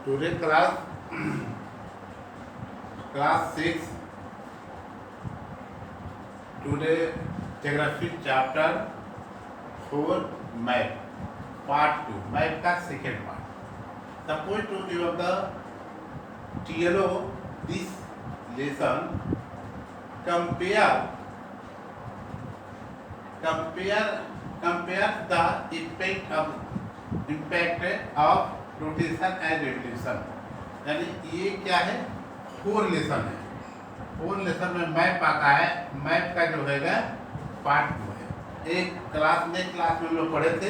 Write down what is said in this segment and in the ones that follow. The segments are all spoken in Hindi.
Today class 6. Today geography chapter 4 map part 2 map का second part. Suppose to you of the TLO this lesson compare the impact of rotation and revolution. यानी ये क्या है, 4 लेसन है. 4 लेसन में मैप आता है. मैप का जो है पार्ट 2 है. एक क्लास में हम लोग पढ़े थे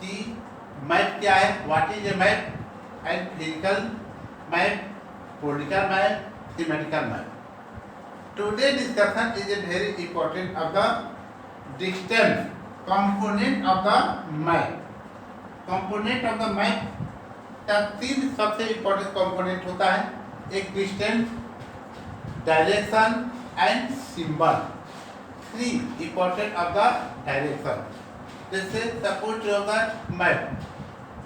कि मैप क्या है, what is a map and physical map, political map, thematic map. Today discussion is a very important of the distance component of the map. Component of the map का 3 सबसे इंपॉर्टेंट कंपोनेंट होता है. एक distance, direction and symbol. 3 important of the direction. जैसे suppose of the map.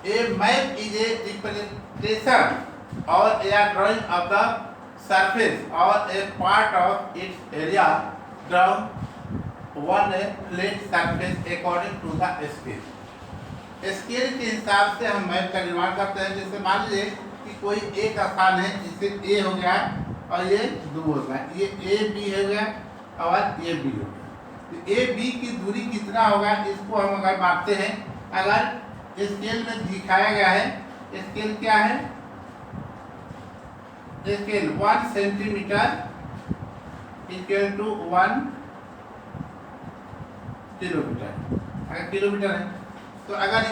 A map is a representation or a drawing of the surface or a part of it's area drawn on a flat surface according to the scale. Scale के हिसाब से हम मैप का निर्माण करते हैं. जैसे मान लीजिए कि कोई एक स्थान है, जिसे ए हो गया और ये 2 हो गया, ये ए बी हो गया और ये बी हो गया. तो ए बी की दूरी कितना होगा, इसको हम अगर मापते हैं, अगर स्केल में दिखाया गया है, स्केल क्या है, scale 1 centimetre equal to 1 kilometre. अगर किलोमीटर है तो अगर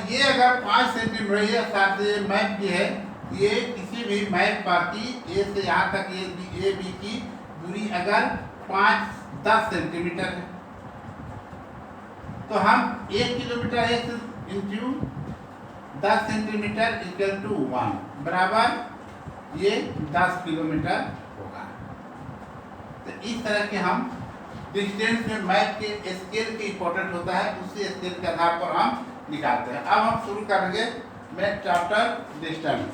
5 सेंटीमीटर ये साथ ये मैप की है, ये किसी भी मैप की ए से यहाँ तक ये ए बी की दूरी अगर 10 सेंटीमीटर है तो हम 1 kilometre into 10 centimetre equal to 1 बराबर ये 10 किलोमीटर होगा. तो इस तरह के हम डिस्टेंस में मैप के स्केल की इंपॉर्टेंट होता है, उसी स्केल के आधार पर हम निकालते हैं. अब हम शुरू करेंगे मैप चैप्टर डिस्टेंस.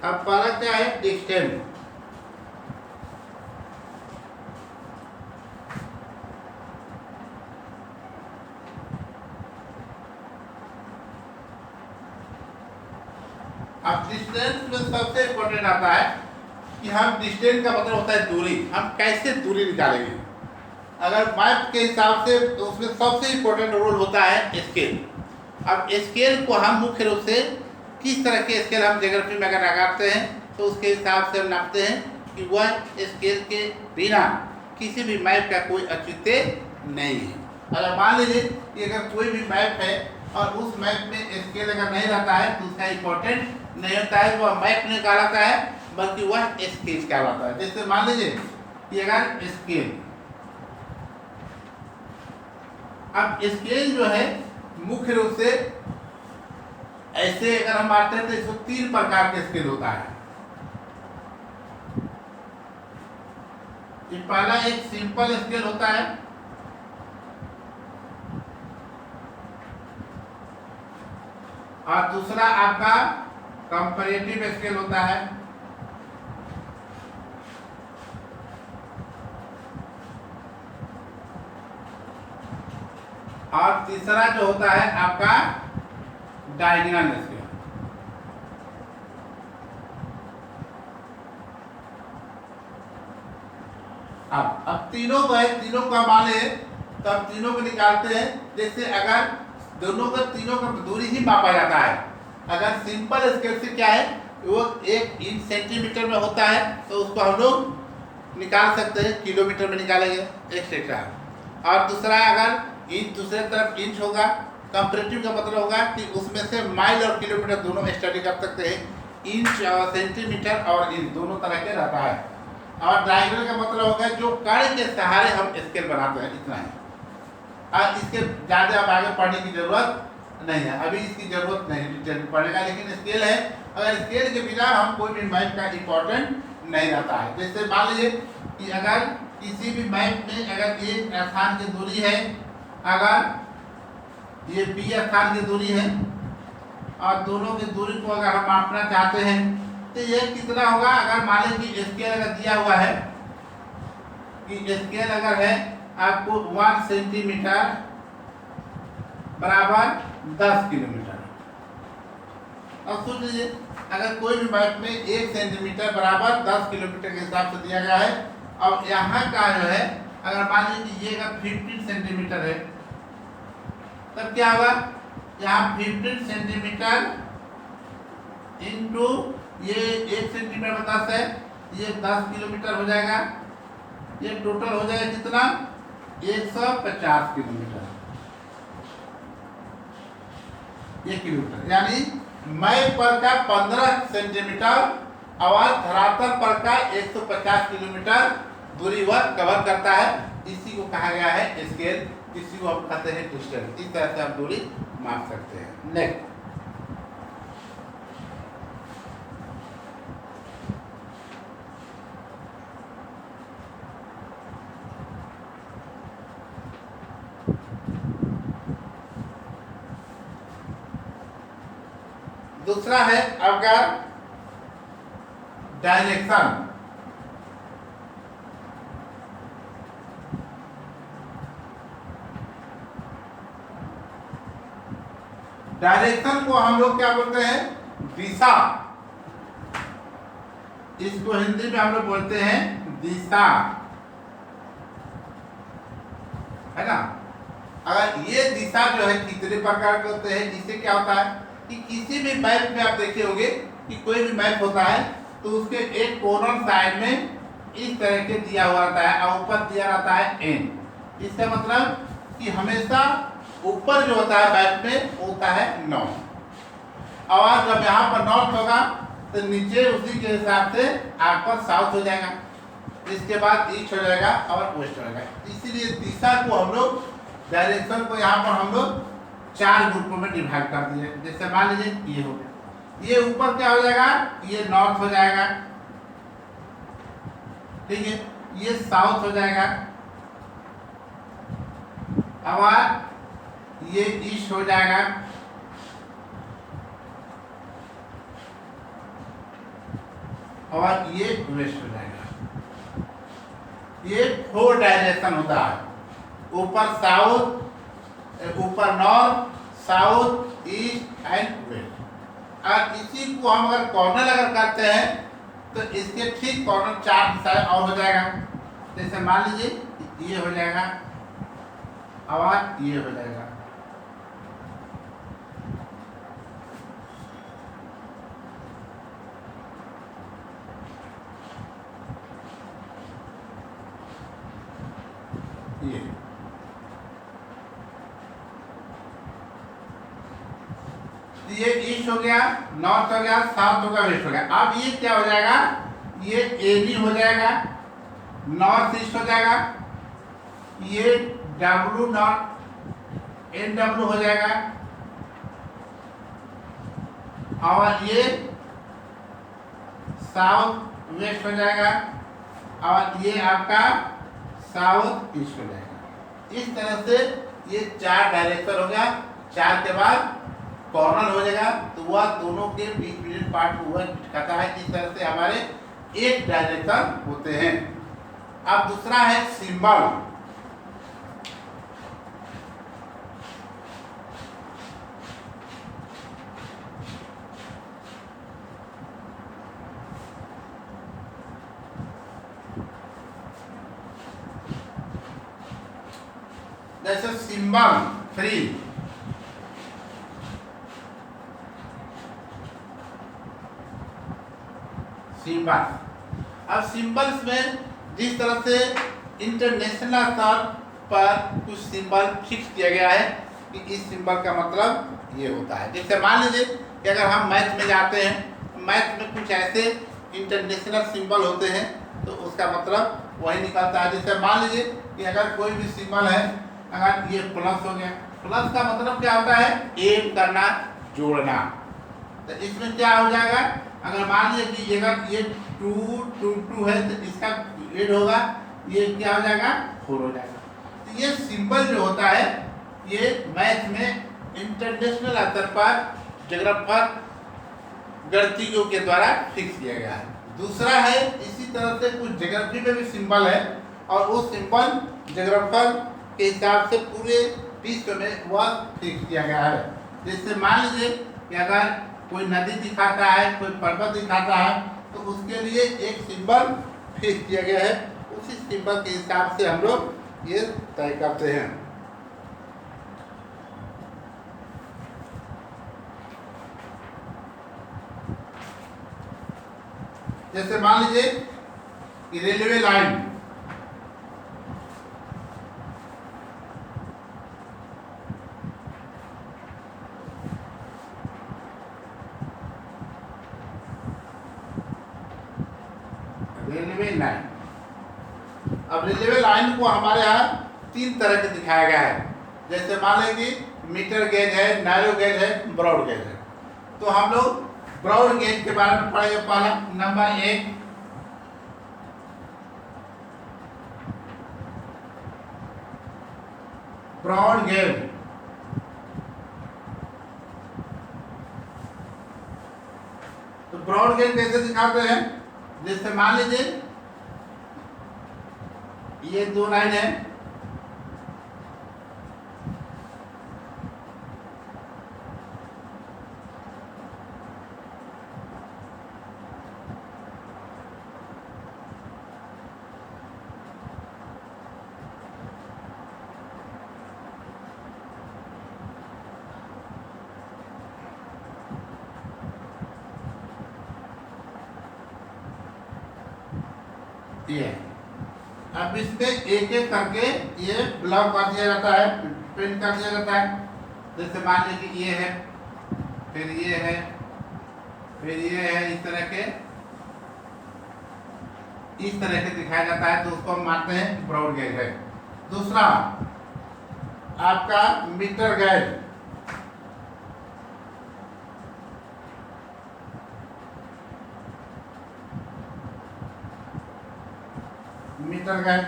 अब पहला क्या है, डिस्टेंस. अब डिस्टेंस में सबसे इंपॉर्टेंट आता है कि हम डिस्टेंस का मतलब होता है दूरी. हम कैसे दूरी निकालेंगे. अगर मैप के हिसाब से तो उसमें सबसे इंपॉर्टेंट रोल होता है स्केल. अब स्केल को हम मुख्य रूप से किस तरह के स्केल हम ज्योग्राफी में अगर लगाते हैं तो उसके हिसाब से हम नापते हैं कि वह स्केल के बिना किसी भी मैप का कोई औचित्य नहीं है. अगर मान लीजिए कि अगर कोई भी मैप है और उस मैप में स्केल अगर नहीं रहता है तो उसका इम्पोर्टेंट नहीं होता है, वह मैप नहीं कहलाता है बल्कि वह स्केल कहलाता है. जैसे मान लीजिए कि अगर स्केल, अब स्केल जो है मुख्य रूप से ऐसे अगर हम बात करें तो इसको 3 प्रकार के स्केल होता है. ये पहला एक सिंपल स्केल होता है, और दूसरा आपका कंपैरेटिव स्केल होता है, और तीसरा जो होता है आपका डायगोनल स्केल. अब तीनों का मान है तो अब तीनों को निकालते हैं. जैसे अगर तीनों का दूरी ही मापा जाता है. अगर सिंपल स्केल से क्या है, वो 1 इंच सेंटीमीटर में होता है तो उसको हम लोग निकाल सकते हैं, किलोमीटर में निकालेंगे एक्सेट्रा. और दूसरा अगर इंच, दूसरे तरफ इंच होगा कंपैरेटिव का मतलब होगा कि उसमें से माइल और किलोमीटर दोनों स्टडी कर सकते हैं, इंच और सेंटीमीटर और इंच दोनों तरह के रहता है। और डायगोनल का मतलब होगा जो कर्ण के सहारे हम स्केल बनाते हैं, इतना है। और इसके ज़्यादा अब आगे पढ़ने की जरूरत नहीं है, अभी इसकी जरूरत नहीं डिटेल में पढ़ने का, लेकिन स्केल है। अगर स्केल के बिना हम कोई भी मैप का इम्पोर्टेंट नहीं रहता है। जैसे मान लीजिए कि अगर किसी भी मैप में अगर एक स्थान की दूरी है, अगर ये बी स्थान की दूरी है और दोनों की दूरी को अगर हम मापना चाहते हैं तो ये कितना होगा। अगर मान लीजिए कि स्केल अगर दिया हुआ है कि स्केल अगर है आपको 1 सेंटीमीटर बराबर 10 किलोमीटर। अब सोच लीजिए अगर कोई भी मैप में 1 सेंटीमीटर बराबर 10 किलोमीटर के हिसाब से दिया गया है। अब यहाँ का जो है अगर मान लीजिए कि ये अगर 15 सेंटीमीटर है, तब क्या होगा, यहाँ 15 सेंटीमीटर इंटू ये 1 सेंटीमीटर 10 है, ये 10 किलोमीटर हो जाएगा। ये टोटल हो जाएगा कितना, 150 किलोमीटर, ये किलोमीटर। यानी मैप पर का 15 सेंटीमीटर और धरातल पर का 150 किलोमीटर दूरी वह कवर करता है। इसी को कहा गया है स्केल, इसी को हम कहते हैं डिस्टेंस। इस तरह से आप दूरी माप सकते हैं। नेक्स्ट, दूसरा है आपका डायरेक्शन। डायरेक्शन को हम लोग क्या बोलते हैं, दिशा। इसको हिंदी में हम लोग बोलते हैं दिशा, है ना। अगर ये दिशा जो है कितने प्रकार के होते हैं, इससे क्या होता है कि किसी भी मैप में आप देखे होंगे कि कोई भी मैप होता है तो उसके एक कॉर्नर साइड में इस तरह के दिया हुआ रहता है और ऊपर दिया रहता है एन। इसका मतलब कि हमेशा ऊपर जो होता है मैप में वो होता है नॉर्थ, और जब यहाँ पर नॉर्थ होगा तो नीचे उसी के हिसाब से आपका साउथ हो जाएगा, इसके बाद ईस्ट हो जाएगा और वेस्ट हो जाएगा। इसीलिए दिशा को हम लोग, डायरेक्शन को यहाँ पर हम लोग 4 ग्रुपों में डिवाइड कर दिए। जैसे मान लीजिए ये हो गया, ये ऊपर क्या हो जाएगा, ये नॉर्थ हो जाएगा, ठीक है, ये साउथ हो जाएगा, और ये ईस्ट हो जाएगा, और ये वेस्ट हो जाएगा। ये 4 डायरेक्शन होता है, ऊपर साउथ, ऊपर north, south, east and west. और इसी को हम अगर कॉर्नर अगर करते हैं तो इसके ठीक कॉर्नर 4 दिशाएं और हो जाएगा। जैसे मान लीजिए ये हो जाएगा और ये हो जाएगा, ये ईस्ट हो गया, नॉर्थ हो गया, साउथ हो गया, वेस्ट हो गया। अब ये क्या हो जाएगा, ये एबी हो जाएगा, नॉर्थ ईस्ट हो जाएगा, ये डब्ल्यू नॉर्थ एन डब्ल्यू हो जाएगा, और ये साउथ वेस्ट हो जाएगा, और ये आपका साउथ ईस्ट हो जाएगा। इस तरह से ये 4 डायरेक्शन हो गया। 4 के बाद कॉर्नर हो जाएगा, तो वह दोनों के बीच में पार्ट को वह कहता है। इस तरह से हमारे 1 डायरेक्शन होते हैं। अब दूसरा है सिंबल। जैसे सिंबल 3, सिंबल। अब सिंबल्स में जिस तरह से इंटरनेशनल स्तर पर कुछ सिंबल फिक्स किया गया है कि इस सिंबल का मतलब ये होता है। जैसे मान लीजिए कि अगर हम मैथ में जाते हैं, मैथ में कुछ ऐसे इंटरनेशनल सिंबल होते हैं तो उसका मतलब वही निकलता है। जैसे मान लीजिए कि अगर कोई भी सिंबल है, अगर ये प्लस हो गया, प्लस का मतलब क्या होता है? ऐड करना, जोड़ना। तो इसमें क्या हो जाएगा? अगर मान लीजिए कि अगर ये 2 2 2 है तो इसका ऐड होगा, ये क्या हो जाएगा? 4 हो जाएगा। तो ये सिंबल जो होता है ये मैथ में इंटरनेशनल स्तर पर ज्योग्राफर गणितज्ञों के द्वारा फिक्स किया गया है। दूसरा है इसी तरह से कुछ ज्योग्राफी में भी सिंबल है और वो सिंबल ज्योग्राफर के हिसाब से पूरे विश्व में वह फिक्स किया गया है। जैसे मान लीजिए कि अगर कोई नदी दिखाता है, कोई पर्वत दिखाता है तो उसके लिए एक सिंबल फिक्स किया गया है। उसी सिंबल के हिसाब से हम लोग ये तय करते हैं। जैसे मान लीजिए कि रेलवे लाइन, रेलवे लाइन। अब रेलवे लाइन को हमारे यहाँ 3 तरह के दिखाया गया है। जैसे मान लें कि मीटर गेज है, नैरो गेज है, ब्रॉड गेज है। तो हम लोग ब्रॉड गेज के बारे में पढ़ेंगे। पहला नंबर 1, ब्रॉड गेज। तो ब्रॉड गेज कैसे दिखाते हैं? जैसे मान लीजिए ये 2 लाइन है, ये। अब इसमें एक एक करके ये ब्लॉक कर दिया जाता है, प्रिंट कर दिया जाता है। जैसे मान लीजिए कि ये है, फिर ये है, फिर ये है, इस तरह के दिखाया जाता है। तो उसको हम मानते हैं ब्रॉड गेज है। दूसरा आपका मीटर गेज। मीटर गेज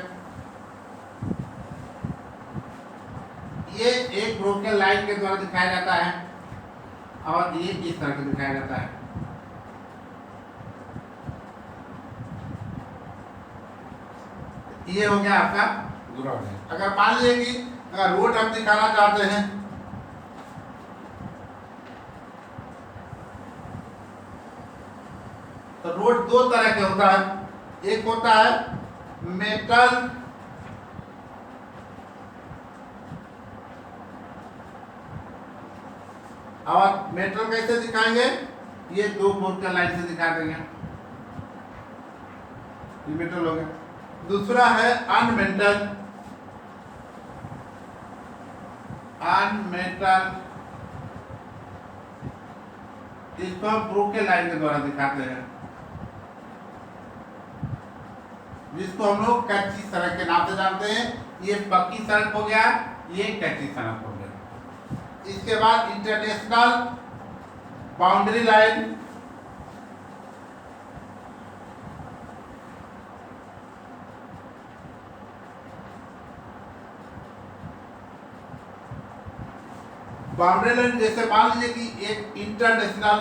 ये एक ब्रोकन लाइन के द्वारा दिखाया जाता है और ये इस तरह से दिखाया जाता है। ये हो गया आपका ग्राउंड है। अगर मान लीजिए कि अगर रोड हम दिखाना चाहते हैं तो रोड 2 तरह के होता है। एक होता है मेटल और मेटल कैसे दिखाएंगे? ये 2 बोर्ड का लाइन से दिखा देंगे, ये मेटल हो गया। दूसरा है अनमेटल। अनमेटल इसको हम ब्रोकन लाइन के द्वारा दिखाते हैं, जिसको हम लोग कच्ची सड़क के नाम से जानते हैं। ये पक्की सड़क हो गया, ये कच्ची सड़क हो गया। इसके बाद international boundary line. Boundary line जैसे मान लीजिए कि एक इंटरनेशनल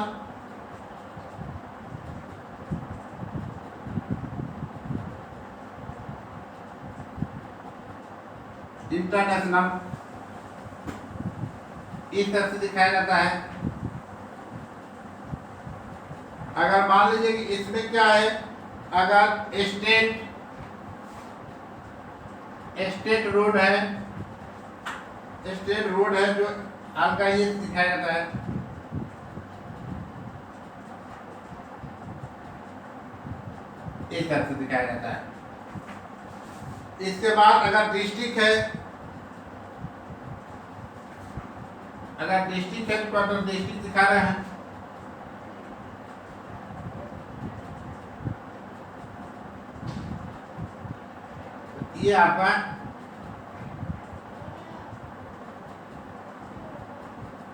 इस तरह से दिखाया जाता है। अगर मान लीजिए कि इसमें क्या है, अगर स्टेट रोड है, जो आपका ये दिखाया जाता है। इस तरह से दिखाया जाता है। इसके बाद अगर डिस्ट्रिक्ट है अगर डिस्ट्रिक्ट हेडक्वार्टर डिस्ट्रिक्ट दिखा रहे हैं, ये आपका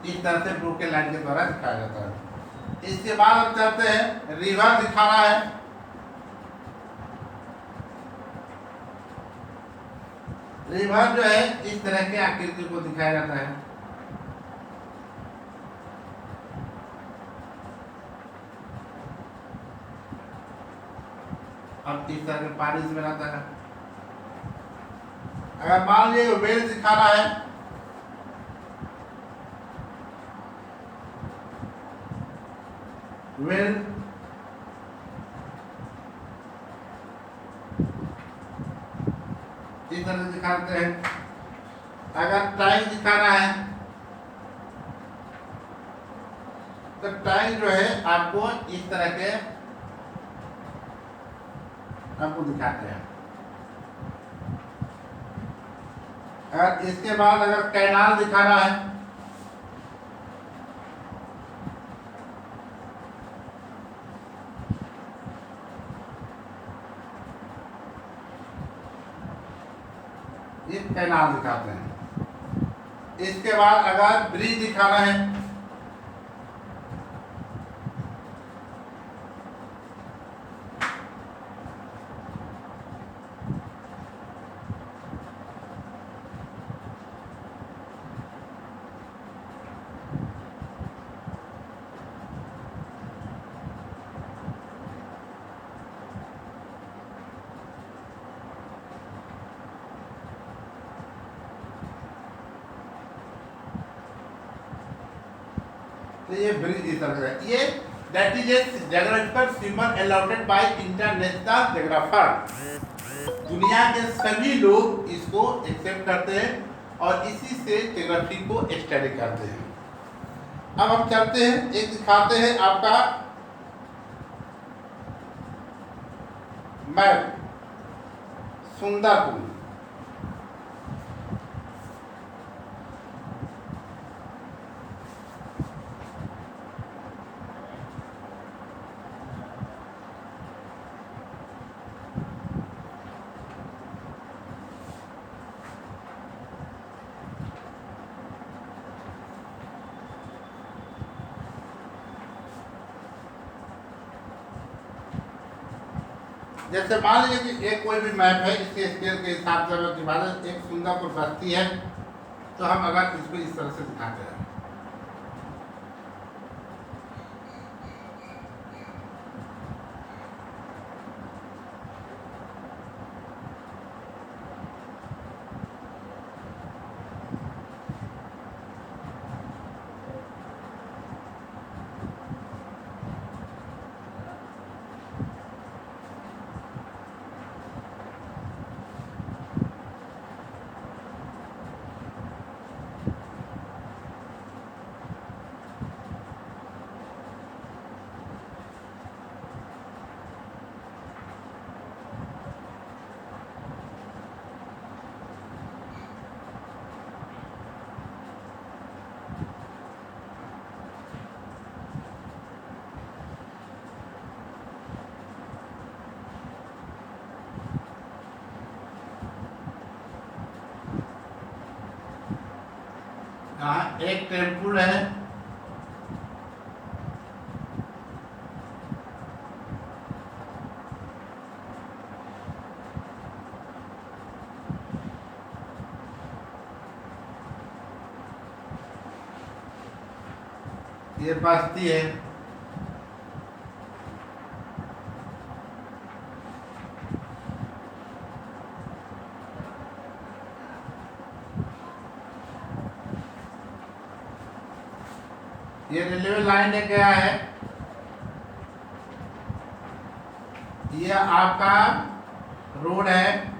इस तरह से ब्लू के लाइन के द्वारा दिखाया जाता है। इसके बाद हम चलते हैं, रिवर दिखा रहा है। रिवर जो है इस तरह के आकृति को दिखाया जाता है। अब इस तरह के पानी से बनाता है। अगर मान लीजिए वेल दिखा रहा है, वेल इस तरह से दिखाते हैं। अगर टाइम दिखा रहा है तो टाइम जो है आपको इस तरह के आपको दिखाते हैं। अगर इसके बाद अगर कैनाल दिखा रहा है, ये कैनाल दिखाते हैं। इसके बाद अगर ब्रिज दिखाना है, तो ये ब्रिज इस तरह से, ये that is a geographical symbol allotted bye international geographer. दुनिया के सभी लोग इसको एक्सेप्ट करते हैं और इसी से ज्योग्राफी को स्टडी करते हैं। अब हम चलते हैं, एक दिखाते हैं आपका मैप सुंदरपुर। जैसे मान लीजिए कि एक कोई भी मैप है, इसके स्केल के हिसाब से अगर डिवाइड एक सुंदरपुर बस्ती है, तो हम अगर इसको इस तरह से दिखाते हैं। यहाँ एक टेम्पल है, ये बस्ती है। ये रेलवे लाइन है, क्या है ये आपका रोड है।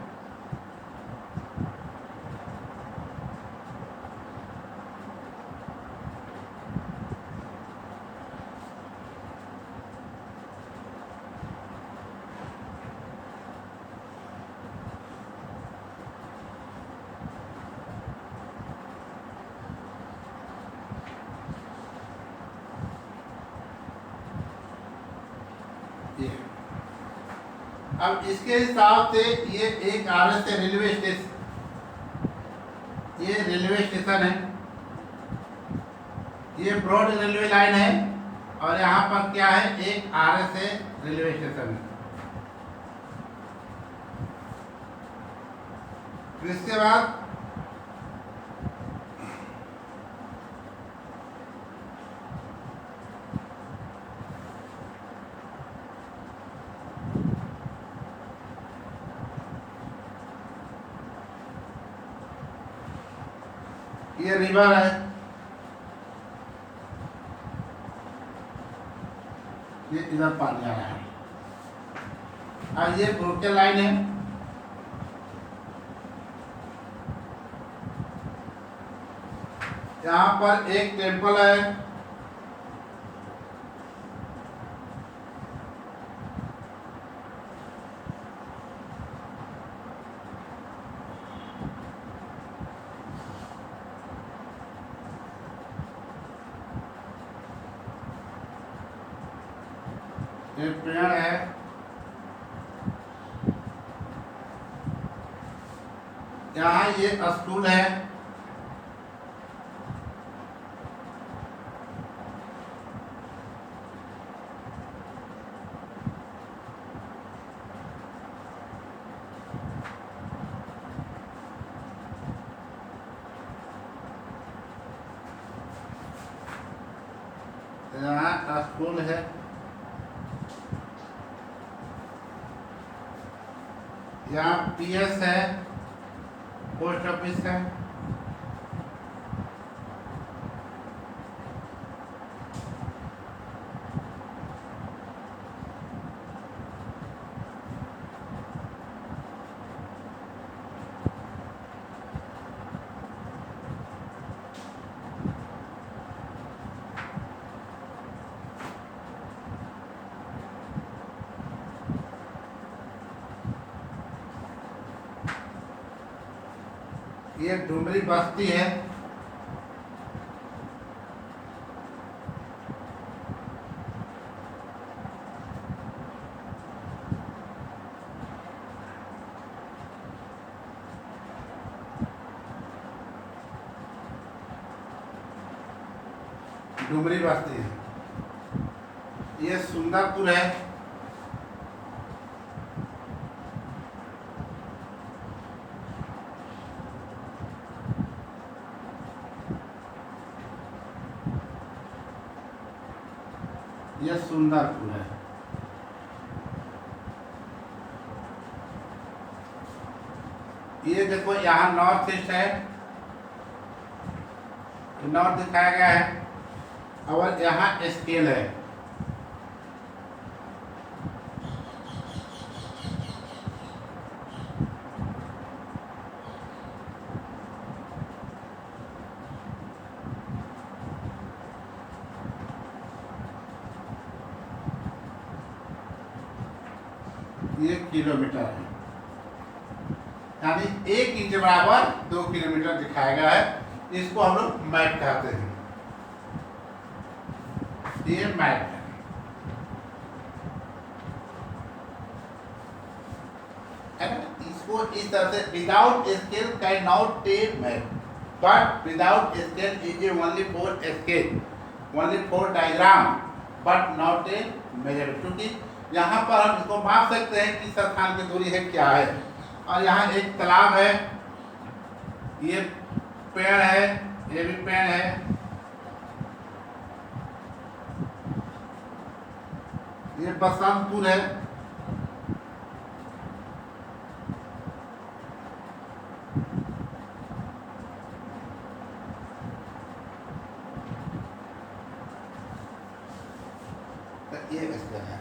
अब इसके हिसाब से ये एक RS है रेलवे स्टेशन, ये रेलवे स्टेशन है, ये ब्रॉड रेलवे लाइन है, और यहाँ पर क्या है, एक RS है रेलवे स्टेशन है। फिर इसके बाद ये रिवर है, ये इधर पानी आ रहा है, और ये ब्रोकन लाइन है, यहाँ पर एक टेम्पल है, ये पेड़ है, यहाँ ये स्कूल है, यहाँ स्कूल है, यहाँ PS है, पोस्ट ऑफिस है, ये डुमरी बस्ती है, डुमरी बस्ती है, ये सुंदरपुर है, ये सुंदरपुर है, ये देखो यहाँ नॉर्थ ईस्ट है, नॉर्थ दिखाया गया है, और यहाँ स्केल है, ये किलोमीटर है, यानी 1 इंच बराबर 2 किलोमीटर दिखाया गया है, इसको हम लोग मैप कहते हैं, ये मैप है। इसको इस तरह से without scale can not take map, but without scale is only for scale, only for diagram, but not a measure, क्योंकि यहाँ पर हम इसको माप सकते हैं कि स्थान की दूरी है क्या है। और यहाँ एक तालाब है, ये पेड़ है, ये भी पेड़ है, ये बसंतपुर है, ये स्थल है।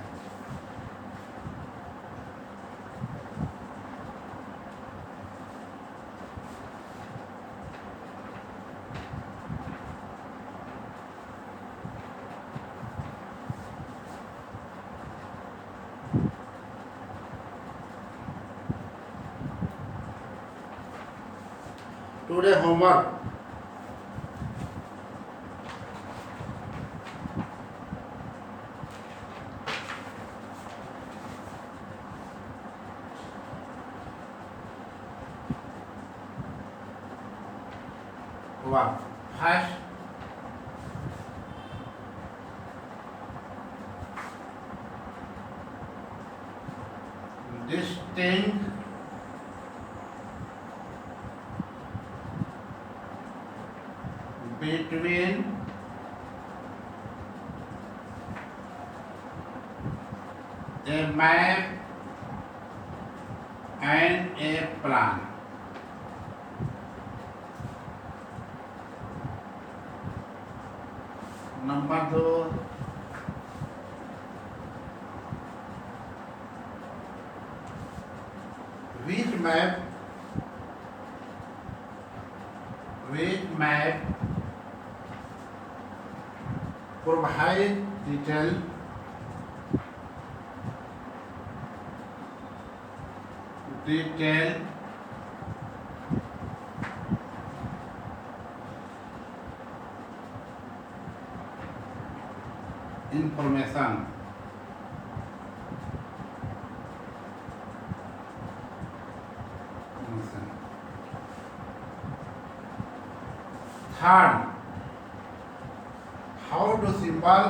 Today homework, verb. First, distinct between a map and a plan. Number 2, which map provide detailed information. Third, how do symbol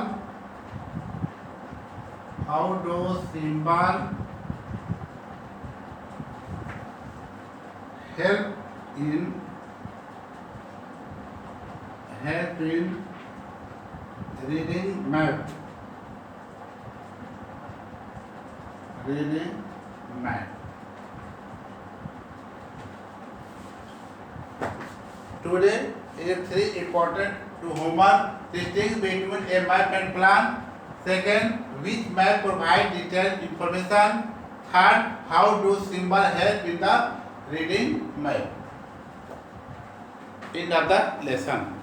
help in reading map? Today is 3 important to homework. Distinguish between a map and plan. Second, which map provide detailed information. Third, how do symbol help in the reading map? End of the lesson.